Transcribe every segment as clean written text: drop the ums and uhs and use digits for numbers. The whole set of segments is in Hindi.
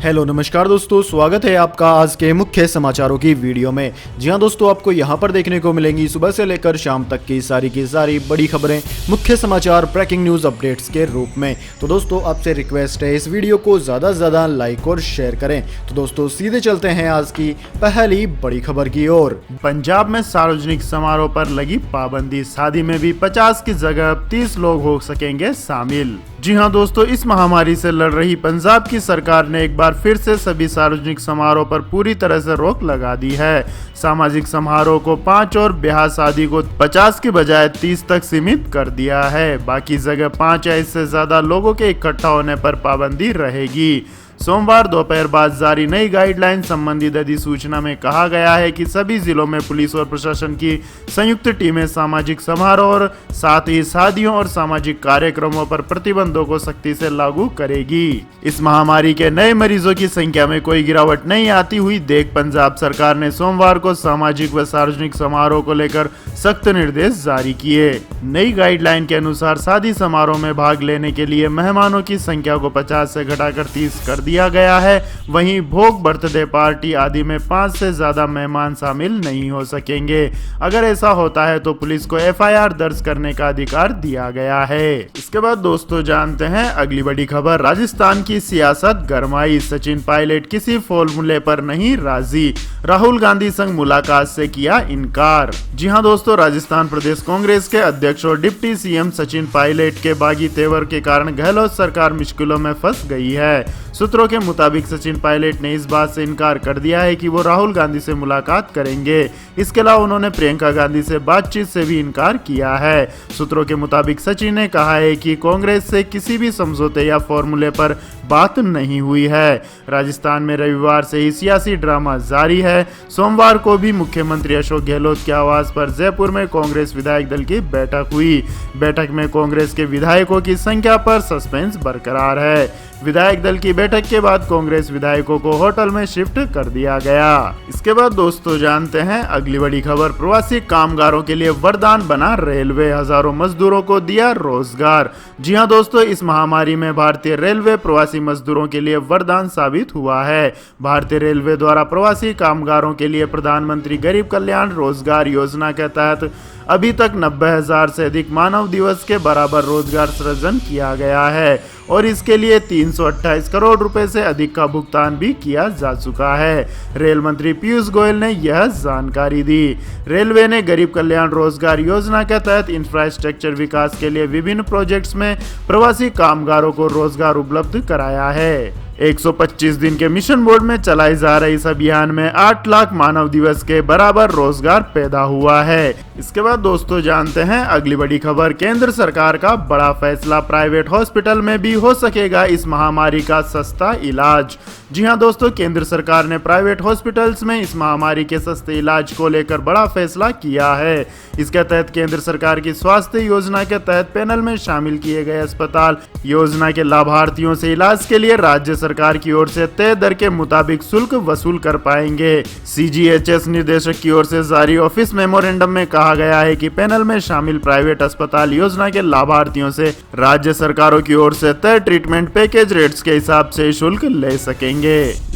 हेलो नमस्कार दोस्तों, स्वागत है आपका आज के मुख्य समाचारों की वीडियो में। जी हां दोस्तों, आपको यहां पर देखने को मिलेंगी सुबह से लेकर शाम तक की सारी बड़ी खबरें, मुख्य समाचार, ब्रेकिंग न्यूज अपडेट्स के रूप में। तो दोस्तों आपसे रिक्वेस्ट है इस वीडियो को ज़्यादा से ज़्यादा लाइक और शेयर करें। तो दोस्तों सीधे चलते हैं आज की पहली बड़ी खबर की ओर। पंजाब में सार्वजनिक समारोह पर लगी पाबंदी, शादी में भी 50 की जगह 30 लोग हो सकेंगे शामिल। जी हां दोस्तों, इस महामारी से लड़ रही पंजाब की सरकार ने एक बार फिर से सभी सार्वजनिक समारोह पर पूरी तरह से रोक लगा दी है। सामाजिक समारोह को 5 और ब्याह शादी को 50 के बजाय 30 तक सीमित कर दिया है। बाकी जगह 5 या इससे ज्यादा लोगों के इकट्ठा होने पर पाबंदी रहेगी। सोमवार दोपहर बाद जारी नई गाइडलाइन संबंधित अधिसूचना में कहा गया है कि सभी जिलों में पुलिस और प्रशासन की संयुक्त टीमें सामाजिक समारोह और साथ ही शादियों और सामाजिक कार्यक्रमों पर प्रतिबंधों को सख्ती से लागू करेगी। इस महामारी के नए मरीजों की संख्या में कोई गिरावट नहीं आती हुई देख पंजाब सरकार ने सोमवार को सामाजिक व सार्वजनिक समारोह को लेकर सख्त निर्देश जारी किए। नई गाइडलाइन के अनुसार शादी समारोह में भाग लेने के लिए मेहमानों की संख्या को 50 से घटाकर 30 कर दिया गया है। वहीं भोग, बर्थडे पार्टी आदि में 5 से ज्यादा मेहमान शामिल नहीं हो सकेंगे। अगर ऐसा होता है तो पुलिस को FIR दर्ज करने का अधिकार दिया गया है। इसके बाद दोस्तों जानते हैं अगली बड़ी खबर। राजस्थान की सियासत गरमाई, सचिन पायलट किसी फॉर्मूले पर नहीं राजी, राहुल गांधी संग मुलाकात से किया इनकार। जी हां दोस्तों, राजस्थान प्रदेश कांग्रेस के अध्यक्ष और डिप्टी CM सचिन पायलट के बागी तेवर के कारण गहलोत सरकार मुश्किलों में फंस गई है। सूत्रों के मुताबिक सचिन पायलट ने इस बात से इनकार कर दिया है कि वो राहुल गांधी से मुलाकात करेंगे। इसके अलावा उन्होंने प्रियंका गांधी से बातचीत से भी इनकार किया है। सूत्रों के मुताबिक सचिन ने कहा है कि कांग्रेस से किसी भी समझौते या फॉर्मूले पर बात नहीं हुई है। राजस्थान में रविवार से ही सियासी ड्रामा जारी है। सोमवार को भी मुख्यमंत्री अशोक गहलोत के आवास पर जयपुर में कांग्रेस विधायक दल की बैठक हुई। बैठक में कांग्रेस के विधायकों की संख्या पर सस्पेंस बरकरार है। विधायक दल की बैठक के बाद कांग्रेस विधायकों को होटल में शिफ्ट कर दिया गया। इसके बाद दोस्तों जानते हैं अगली बड़ी खबर। प्रवासी कामगारों के लिए वरदान बना रेलवे, हजारों मजदूरों को दिया रोजगार। जी हां दोस्तों, इस महामारी में भारतीय रेलवे प्रवासी मजदूरों के लिए वरदान साबित हुआ है। भारतीय रेलवे द्वारा प्रवासी कामगारों के लिए प्रधानमंत्री गरीब कल्याण रोजगार योजना के तहत अभी तक 90,000 से अधिक मानव दिवस के बराबर रोजगार सृजन किया गया है और इसके लिए 328 करोड़ रुपए से अधिक का भुगतान भी किया जा चुका है। रेल मंत्री पीयूष गोयल ने यह जानकारी दी। रेलवे ने गरीब कल्याण रोजगार योजना के तहत इंफ्रास्ट्रक्चर विकास के लिए विभिन्न प्रोजेक्ट्स में प्रवासी कामगारों को रोजगार उपलब्ध कराया है। 125 दिन के मिशन मोड में चलाए जा रहे इस अभियान में 8 लाख मानव दिवस के बराबर रोजगार पैदा हुआ है। इसके बाद दोस्तों जानते हैं अगली बड़ी खबर। केंद्र सरकार का बड़ा फैसला, प्राइवेट हॉस्पिटल में भी हो सकेगा इस महामारी का सस्ता इलाज। जी हां दोस्तों, केंद्र सरकार ने प्राइवेट हॉस्पिटल्स में इस महामारी के सस्ते इलाज को लेकर बड़ा फैसला किया है। इसके तहत केंद्र सरकार की स्वास्थ्य योजना के तहत पैनल में शामिल किए गए अस्पताल योजना के लाभार्थियों से इलाज के लिए राज्य सरकार की ओर से तय दर के मुताबिक शुल्क वसूल कर पाएंगे। CGHS निदेशक की ओर से जारी ऑफिस मेमोरेंडम में कहा गया है कि पैनल में शामिल प्राइवेट अस्पताल योजना के लाभार्थियों से राज्य सरकारों की ओर से तय ट्रीटमेंट पैकेज रेट्स के हिसाब से शुल्क ले सकेंगे।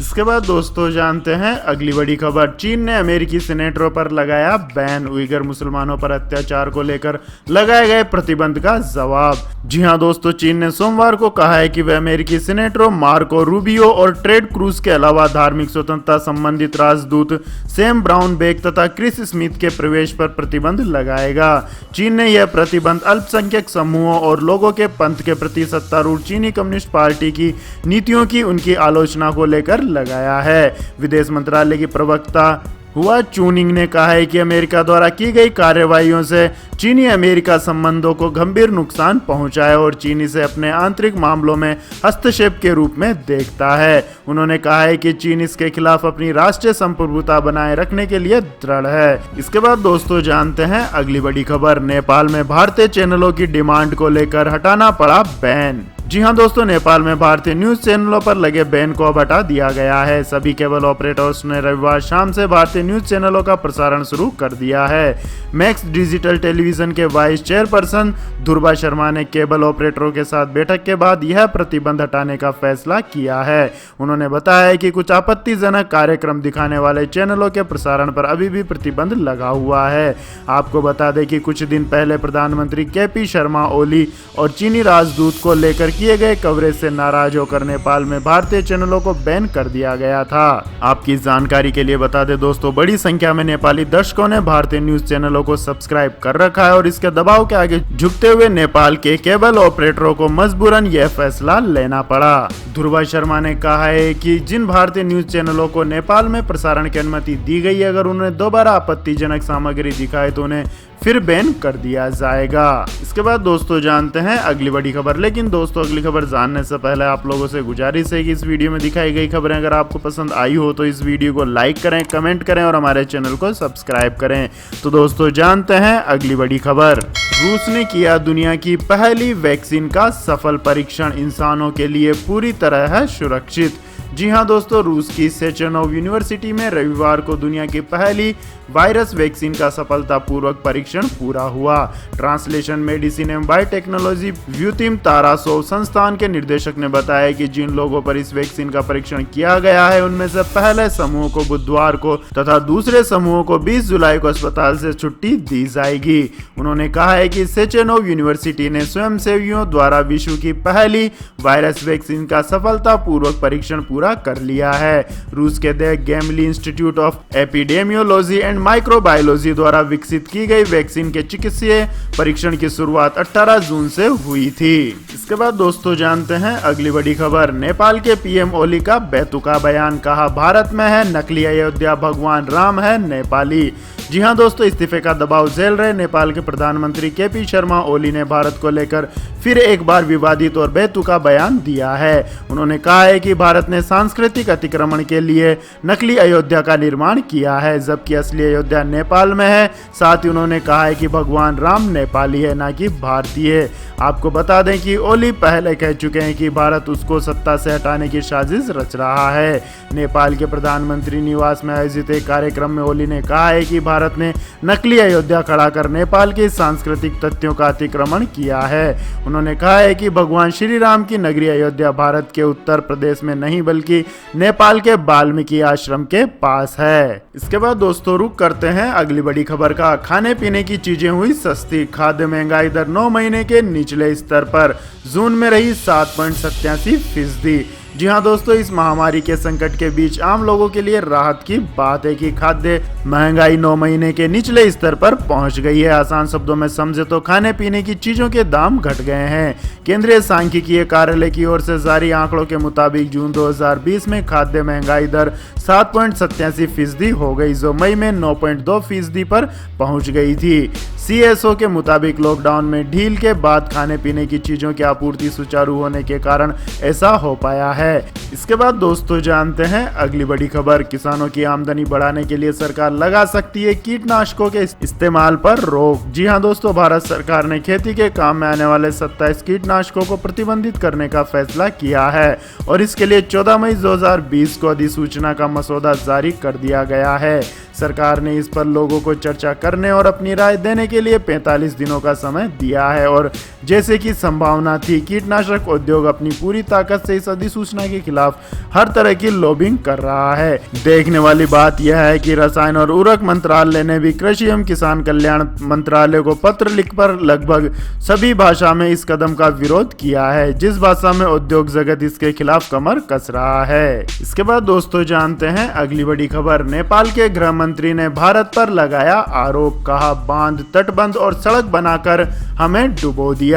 इसके बाद दोस्तों जानते हैं अगली बड़ी खबर। चीन ने अमेरिकी सेनेटरों पर लगाया बैन, उइगर मुसलमानों पर अत्याचार को लेकर लगाए गए प्रतिबंध का जवाब। जी हां दोस्तों, चीन ने सोमवार को कहा है कि वह अमेरिकी सेनेटरों मार्को रूबियो और टेड क्रूज के अलावा धार्मिक स्वतंत्रता संबंधित राजदूत सैम ब्राउनबेक तथा क्रिस स्मिथ के प्रवेश पर प्रतिबंध लगाएगा। चीन ने यह प्रतिबंध अल्पसंख्यक समूहों और लोगों के पंथ के प्रति सत्तारूढ़ चीनी कम्युनिस्ट पार्टी की नीतियों की उनकी आलोचना को लेकर लगाया है। विदेश मंत्रालय की प्रवक्ता हुआ चूनिंग ने कहा है कि अमेरिका द्वारा की गई कार्रवाइयों से चीनी अमेरिका संबंधों को गंभीर नुकसान पहुंचा है और चीन इसे अपने आंतरिक मामलों में हस्तक्षेप के रूप में देखता है। उन्होंने कहा है कि चीन इसके खिलाफ अपनी राष्ट्रीय संप्रभुता बनाए रखने के लिए दृढ़ है। इसके बाद दोस्तों जानते हैं अगली बड़ी खबर। नेपाल में भारतीय चैनलों की डिमांड को लेकर हटाना पड़ा बैन। जी हां दोस्तों, नेपाल में भारतीय न्यूज चैनलों पर लगे बैन को अब हटा दिया गया है। सभी केबल ऑपरेटर्स ने रविवार शाम से भारतीय न्यूज चैनलों का प्रसारण शुरू कर दिया है। मैक्स डिजिटल टेलीविजन के वाइस चेयरपर्सन दुर्बा शर्मा ने केबल ऑपरेटरों के साथ बैठक के बाद यह प्रतिबंध हटाने का फैसला किया है। उन्होंने बताया कि कुछ आपत्तिजनक कार्यक्रम दिखाने वाले चैनलों के प्रसारण पर अभी भी प्रतिबंध लगा हुआ है। आपको बता दें कि कुछ दिन पहले प्रधानमंत्री केपी शर्मा ओली और चीनी राजदूत को लेकर किए गए कवरेज से नाराज होकर नेपाल में भारतीय चैनलों को बैन कर दिया गया था। आपकी जानकारी के लिए बता दें दोस्तों, बड़ी संख्या में नेपाली दर्शकों ने भारतीय न्यूज चैनलों को सब्सक्राइब कर रखा है और इसके दबाव के आगे झुकते हुए नेपाल के केबल ऑपरेटरों को मजबूरन यह फैसला लेना पड़ा। दुर्बा शर्मा ने कहा है कि जिन भारतीय न्यूज चैनलों को नेपाल में प्रसारण की अनुमति दी गई है, अगर उन्हें दोबारा आपत्तिजनक सामग्री दिखाए तो उन्हें फिर बैन कर दिया जाएगा। इसके बाद दोस्तों जानते हैं अगली बड़ी खबर। लेकिन दोस्तों, अगली खबर जानने से पहले आप लोगों से गुजारिश है कि इस वीडियो में दिखाई गई खबरें अगर आपको पसंद आई हो तो इस वीडियो को लाइक करें, कमेंट करें और हमारे चैनल को सब्सक्राइब करें। तो दोस्तों जानते हैं अगली बड़ी खबर। रूस ने किया दुनिया की पहली वैक्सीन का सफल परीक्षण, इंसानों के लिए पूरी तरह है सुरक्षित। जी हां दोस्तों, रूस की सेचेनोव यूनिवर्सिटी में रविवार को दुनिया की पहली वायरस वैक्सीन का सफलतापूर्वक परीक्षण पूरा हुआ। ट्रांसलेशन मेडिसिन एवं बायोटेक्नोलॉजी व्यूतिम तारासोव संस्थान के निदेशक ने बताया कि जिन लोगों पर इस वैक्सीन का परीक्षण किया गया है उनमें से पहले समूह को बुधवार को तथा दूसरे समूह को 20 जुलाई को अस्पताल से छुट्टी दी जाएगी। उन्होंने कहा है कि सेचेनोव यूनिवर्सिटी ने स्वयंसेवियों द्वारा विश्व की पहली वायरस वैक्सीन का सफलतापूर्वक परीक्षण पूरा कर लिया है। रूस के the Gamaleya institute of epidemiology and microbiology द्वारा विकसित की गई वैक्सीन के चिकित्सीय परीक्षण की शुरुआत 18 जून से हुई थी। इसके बाद दोस्तों जानते हैं अगली बड़ी खबर। नेपाल के पीएम ओली का बेतुका बयान, कहा भारत में है नकली अयोध्या, भगवान राम है नेपाली। जी हां दोस्तों, इस्तीफे का दबाव झेल रहे नेपाल के प्रधानमंत्री केपी शर्मा ओली ने भारत को लेकर फिर एक बार विवादित और बेतुका बयान दिया है। उन्होंने कहा है कि भारत ने सांस्कृतिक अतिक्रमण के लिए नकली अयोध्या का निर्माण किया है, जबकि असली अयोध्या नेपाल में है। साथ ही उन्होंने कहा है कि भगवान राम नेपाली है, ना कि भारतीय। आपको बता दें कि ओली पहले कह चुके हैं कि भारत उसको सत्ता से हटाने की साजिश रच रहा है। नेपाल के प्रधानमंत्री निवास में आयोजित एक कार्यक्रम में ओली ने कहा है कि भारत ने नकली अयोध्या खड़ा कर नेपाल के सांस्कृतिक तथ्यों का अतिक्रमण किया है। उन्होंने कहा है कि भगवान श्री राम की नगरी अयोध्या भारत के उत्तर प्रदेश में नहीं बल्कि नेपाल के वाल्मीकि आश्रम के पास है। इसके बाद दोस्तों रुक करते हैं अगली बड़ी खबर का। खाने पीने की चीजें हुई सस्ती, खाद्य महंगाई दर 9 महीने के निचले स्तर पर, जून में रही 7.87%। जी हां दोस्तों, इस महामारी के संकट के बीच आम लोगों के लिए राहत की बात है कि खाद्य महंगाई 9 महीने के निचले स्तर पर पहुंच गई है। आसान शब्दों में समझे तो खाने पीने की चीजों के दाम घट गए हैं। केंद्रीय सांख्यिकीय कार्यालय की ओर से जारी आंकड़ों के मुताबिक जून 2020 में खाद्य महंगाई दर 7.87% हो गई, जो मई में 9.2% पर पहुंच गई थी। सीएसओ के मुताबिक लॉकडाउन में ढील के बाद खाने पीने की चीजों की आपूर्ति सुचारू होने के कारण ऐसा हो पाया है। इसके बाद दोस्तों जानते हैं अगली बड़ी खबर। किसानों की आमदनी बढ़ाने के लिए सरकार लगा सकती है कीटनाशकों के इस्तेमाल पर रोक। जी हां दोस्तों, भारत सरकार ने खेती के काम में आने वाले 27 कीटनाशकों को प्रतिबंधित करने का फैसला किया है और इसके लिए 14 मई 2020 को अधिसूचना का मसौदा जारी कर दिया गया है। सरकार ने इस पर लोगों को चर्चा करने और अपनी राय देने के लिए 45 दिनों का समय दिया है और जैसे कि संभावना थी, कीटनाशक उद्योग अपनी पूरी ताकत से इस अधिसूचना के खिलाफ हर तरह की लॉबिंग कर रहा है। देखने वाली बात यह है कि रसायन और उर्वरक मंत्रालय ने भी कृषि एवं किसान कल्याण मंत्रालय को पत्र लिखकर लगभग सभी भाषा में इस कदम का विरोध किया है, जिस भाषा में उद्योग जगत इसके खिलाफ कमर कस रहा है। इसके बाद दोस्तों जानते हैं अगली बड़ी खबर। नेपाल के गृह मंत्री ने भारत पर लगाया आरोप, कहा बांध, तटबंध और सड़क बनाकर हमें डुबो दिया।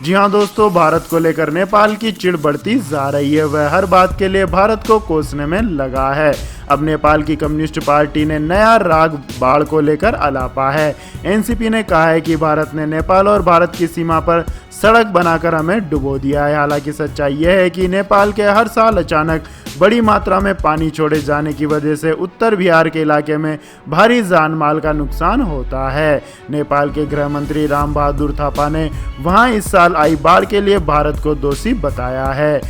जी हां दोस्तों, भारत को लेकर नेपाल की चिढ़ बढ़ती जा रही है। वह हर बात के लिए भारत को कोसने में लगा है। अब नेपाल की कम्युनिस्ट पार्टी ने नया राग बाढ़ को लेकर अलापा है। एनसीपी ने कहा है कि भारत ने नेपाल और भारत की सीमा पर सड़क बनाकर हमें डुबो दिया है। हालांकि सच्चाई यह है कि नेपाल के हर साल अचानक बड़ी मात्रा में पानी छोड़े जाने की वजह से उत्तर बिहार के इलाके में भारी जान माल का नुकसान होता है। नेपाल के गृह मंत्री राम बहादुर थापा ने वहां इस साल आई बाढ़ के लिए भारत को दोषी बताया है।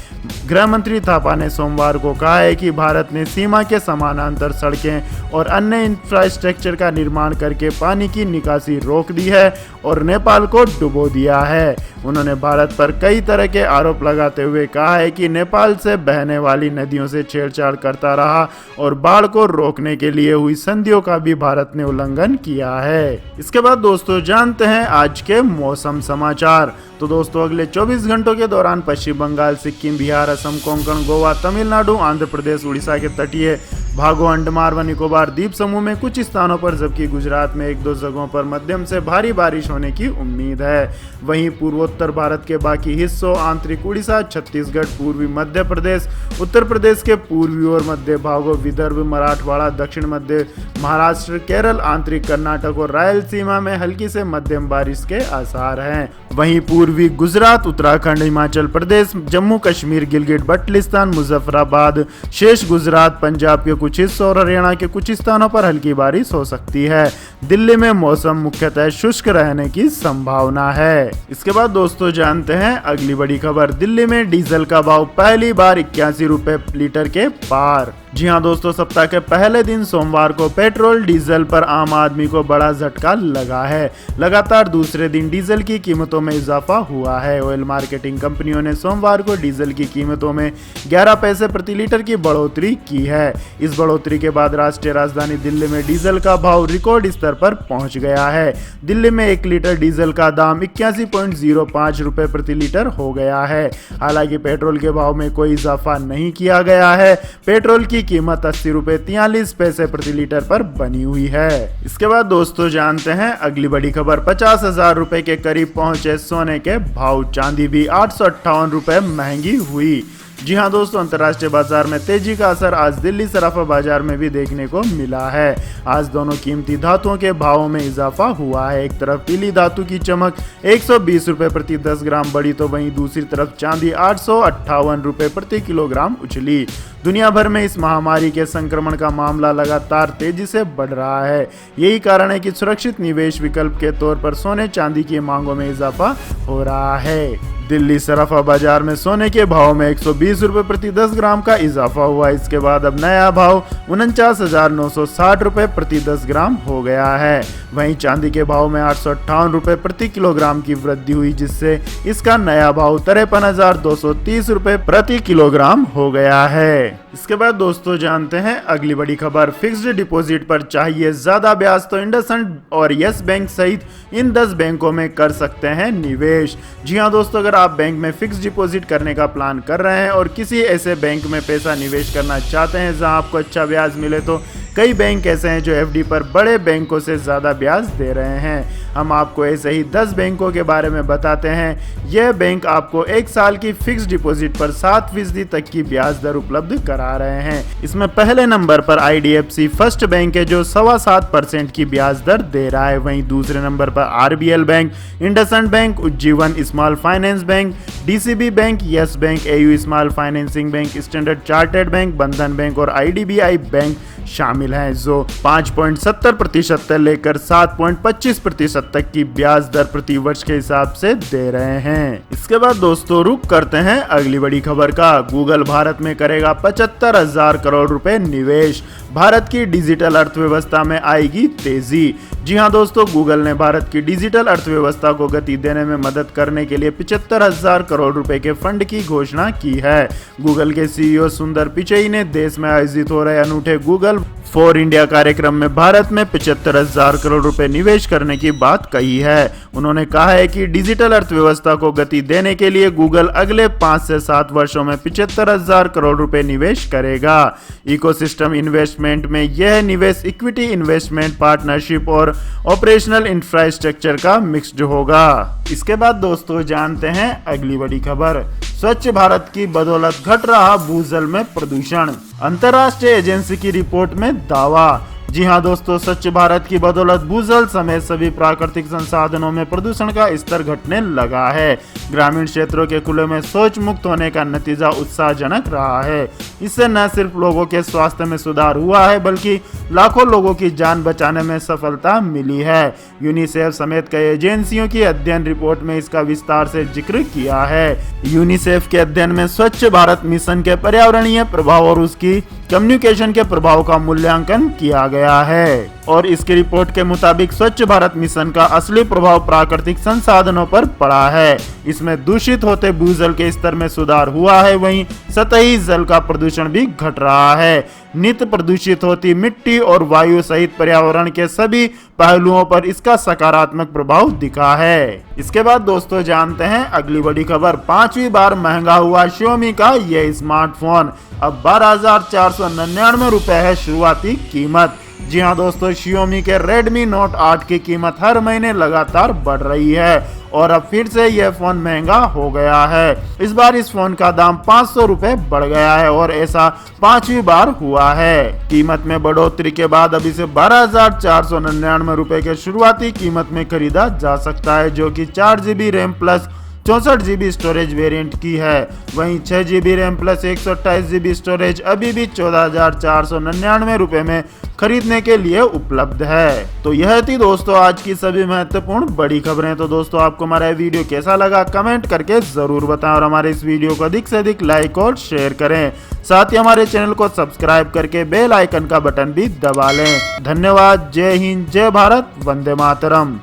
गृह मंत्री थापा ने सोमवार को कहा है कि भारत ने सीमा के समानांतर सड़कें और अन्य इंफ्रास्ट्रक्चर का निर्माण करके पानी की निकासी रोक दी है और नेपाल को डुबो दिया है। उन्होंने भारत पर कई तरह के आरोप लगाते हुए कहा है कि नेपाल से बहने वाली नदियों से छेड़छाड़ करता रहा और बाढ़ को रोकने के लिए हुई संधियों का भी भारत ने उल्लंघन किया है। इसके बाद दोस्तों जानते हैं आज के मौसम समाचार। तो दोस्तों अगले 24 घंटों के दौरान पश्चिम बंगाल, सिक्किम, बिहार, असम, कोंकण, गोवा, तमिलनाडु, आंध्र प्रदेश, उड़ीसा के तटीय भागों, अंडमान व निकोबार द्वीप समूह में कुछ स्थानों पर जबकि गुजरात में 1-2 जगहों पर मध्यम से भारी बारिश होने की उम्मीद है। वहीं पूर्वोत्तर भारत के बाकी हिस्सों, आंतरिक उड़ीसा, छत्तीसगढ़, पूर्वी मध्य प्रदेश, उत्तर प्रदेश के पूर्वी और मध्य भागों, विदर्भ, मराठवाड़ा, दक्षिण मध्य महाराष्ट्र, केरल, आंतरिक कर्नाटक और रायलसीमा में हल्की से मध्यम बारिश के आसार हैं। वहीं पूर्वी गुजरात, उत्तराखंड, हिमाचल प्रदेश, जम्मू कश्मीर, गिलगित बल्टिस्तान, मुजफ्फराबाद, शेष गुजरात, पंजाब के कुछ हिस्सों और हरियाणा के कुछ स्थानों पर हल्की बारिश हो सकती है। दिल्ली में मौसम मुख्यतः शुष्क रहने की संभावना है। इसके बाद दोस्तों जानते हैं अगली बड़ी खबर। दिल्ली में डीजल का भाव पहली बार 81 रुपए लीटर के पार। जी हां दोस्तों, सप्ताह के पहले दिन सोमवार को पेट्रोल डीजल पर आम आदमी को बड़ा झटका लगा है। लगातार दूसरे दिन डीजल की कीमतों में इजाफा हुआ है। ऑयल मार्केटिंग कंपनियों ने सोमवार को डीजल की कीमतों में 11 पैसे प्रति लीटर की बढ़ोतरी की है। इस बढ़ोतरी के बाद राष्ट्रीय राजधानी दिल्ली में डीजल का भाव रिकॉर्ड स्तर पर पहुंच गया है। दिल्ली में 1 लीटर डीजल का दाम 81.05 रुपए प्रति लीटर हो गया है। हालांकि पेट्रोल के भाव में कोई इजाफा नहीं किया गया है। पेट्रोल की कीमत 80 रुपए 43 पैसे प्रति लीटर पर बनी हुई है। इसके बाद दोस्तों जानते हैं अगली बड़ी खबर। 50,000 रुपए के करीब पहुंचे सोने के भाव। चांदी भी 858 रुपए महंगी हुई। जी हां दोस्तों, अंतर्राष्ट्रीय बाजार में तेजी का असर आज दिल्ली सराफा बाजार में भी देखने को मिला है। आज दोनों कीमती धातुओं के भावों में इजाफा हुआ है। एक तरफ पीली धातु की चमक 120 रुपए प्रति 10 ग्राम बढ़ी तो वहीं दूसरी तरफ चांदी 858 रुपए प्रति किलोग्राम उछली। दुनिया भर में इस महामारी के संक्रमण का मामला लगातार तेजी से बढ़ रहा है। यही कारण है कि सुरक्षित निवेश विकल्प के तौर पर सोने चांदी की मांगों में इजाफा हो रहा है। दिल्ली सराफा बाजार में सोने के भाव में 120 रुपए प्रति 10 ग्राम का इजाफा हुआ। इसके बाद अब नया भाव 49,960 रुपए प्रति 10 ग्राम हो गया है। वहीं चांदी के भाव में 858 रुपए प्रति किलोग्राम की वृद्धि हुई, जिससे इसका नया भाव 53,230 रुपए प्रति किलोग्राम हो गया है। इसके बाद दोस्तों जानते हैं अगली बड़ी खबर। फिक्स्ड डिपॉजिट पर चाहिए ज्यादा ब्याज तो इंडसइंड और यस बैंक सहित इन 10 बैंकों में कर सकते हैं निवेश। जी हां दोस्तों, अगर आप बैंक में फिक्स्ड डिपॉजिट करने का प्लान कर रहे हैं और किसी ऐसे बैंक में पैसा निवेश करना चाहते हैं जहां आपको अच्छा ब्याज मिले, तो कई बैंक ऐसे हैं जो एफडी पर बड़े बैंकों से ज़्यादा ब्याज दे रहे हैं। हम आपको ऐसे ही 10 बैंकों के बारे में बताते हैं। यह बैंक आपको 1 साल की फिक्स्ड डिपॉजिट पर 7% तक की ब्याज दर उपलब्ध करा रहे हैं। इसमें पहले नंबर पर IDFC फर्स्ट बैंक है जो 7.25% की ब्याज दर दे रहा है। वहीं दूसरे नंबर पर RBL bank, IndusInd bank, Ujjivan small finance bank, DCB bank, yes bank, AU small financing bank, standard chartered bank, बंधन बैंक और IDBI बैंक शामिल हैं, जो 5.70% से लेकर 7.25% तक की ब्याज दर प्रति वर्ष के हिसाब से दे रहे हैं। इसके बाद दोस्तों रुक करते हैं अगली बड़ी खबर का। गूगल भारत में करेगा 75,000 करोड़ रुपए निवेश। भारत की डिजिटल अर्थव्यवस्था में आएगी तेजी। जी हां दोस्तों, गूगल ने भारत की डिजिटल अर्थव्यवस्था को गति देने में मदद करने के लिए 75,000 करोड़ रुपए के फंड की घोषणा की है। गूगल के CEO सुंदर पिचई ने देश में आयोजित हो रहे अनूठे गूगल फॉर इंडिया कार्यक्रम में भारत में 75,000 करोड़ रुपए निवेश करने की बात कही है। उन्होंने कहा है कि डिजिटल अर्थव्यवस्था को गति देने के लिए गूगल अगले 5 से 7 वर्षों में 75,000 करोड़ रुपए निवेश करेगा। इकोसिस्टम इन्वेस्टमेंट में यह निवेश इक्विटी इन्वेस्टमेंट, पार्टनरशिप और ऑपरेशनल इंफ्रास्ट्रक्चर का मिक्स्ड होगा। इसके बाद दोस्तों जानते हैं अगली बड़ी खबर। स्वच्छ भारत की बदौलत घट रहा भूजल में प्रदूषण। अंतर्राष्ट्रीय एजेंसी की रिपोर्ट में दावा। जी हाँ दोस्तों, स्वच्छ भारत की बदौलत भूजल समेत सभी प्राकृतिक संसाधनों में प्रदूषण का स्तर घटने लगा है। ग्रामीण क्षेत्रों के खुले में शौच मुक्त होने का नतीजा उत्साहजनक रहा है। इससे न सिर्फ लोगों के स्वास्थ्य में सुधार हुआ है, बल्कि लाखों लोगों की जान बचाने में सफलता मिली है। यूनिसेफ समेत कई एजेंसियों की अध्ययन रिपोर्ट में इसका विस्तार से जिक्र किया है। यूनिसेफ के अध्ययन में स्वच्छ भारत मिशन के पर्यावरणीय प्रभाव और उसकी कम्युनिकेशन के प्रभाव का मूल्यांकन किया गया है और इसकी रिपोर्ट के मुताबिक स्वच्छ भारत मिशन का असली प्रभाव प्राकृतिक संसाधनों पर पड़ा है। इसमें दूषित होते भूजल के स्तर में सुधार हुआ है, वहीं सतही जल का प्रदूषण भी घट रहा है। नित्य प्रदूषित होती मिट्टी और वायु सहित पर्यावरण के सभी पहलुओं पर इसका सकारात्मक प्रभाव दिखा है। इसके बाद दोस्तों जानते हैं अगली बड़ी खबर। 5वीं बार महंगा हुआ Xiaomi का ये स्मार्टफोन। अब 12,499 रुपए है शुरुआती कीमत। जी हाँ दोस्तों, Xiaomi के Redmi Note 8 की कीमत हर महीने लगातार बढ़ रही है और अब फिर से यह फोन महंगा हो गया है। इस बार इस फोन का दाम 500 रुपए बढ़ गया है और ऐसा 5वीं बार हुआ है। कीमत में बढ़ोतरी के बाद अब इसे 12,499 रुपए के शुरुआती कीमत में खरीदा जा सकता है, जो कि 4GB RAM plus 64GB storage variant की है। वहीं 6GB RAM plus 128GB storage अभी भी 14,499 रुपए में खरीदने के लिए उपलब्ध है। तो यह थी दोस्तों आज की सभी महत्वपूर्ण बड़ी खबरें। तो दोस्तों आपको हमारा वीडियो कैसा लगा कमेंट करके जरूर बताएं और हमारे इस वीडियो को अधिक से अधिक लाइक और शेयर करें। साथ ही हमारे चैनल को सब्सक्राइब करके बेल आइकन का बटन भी दबा लें। धन्यवाद। जय हिंद, जय भारत, वंदे मातरम।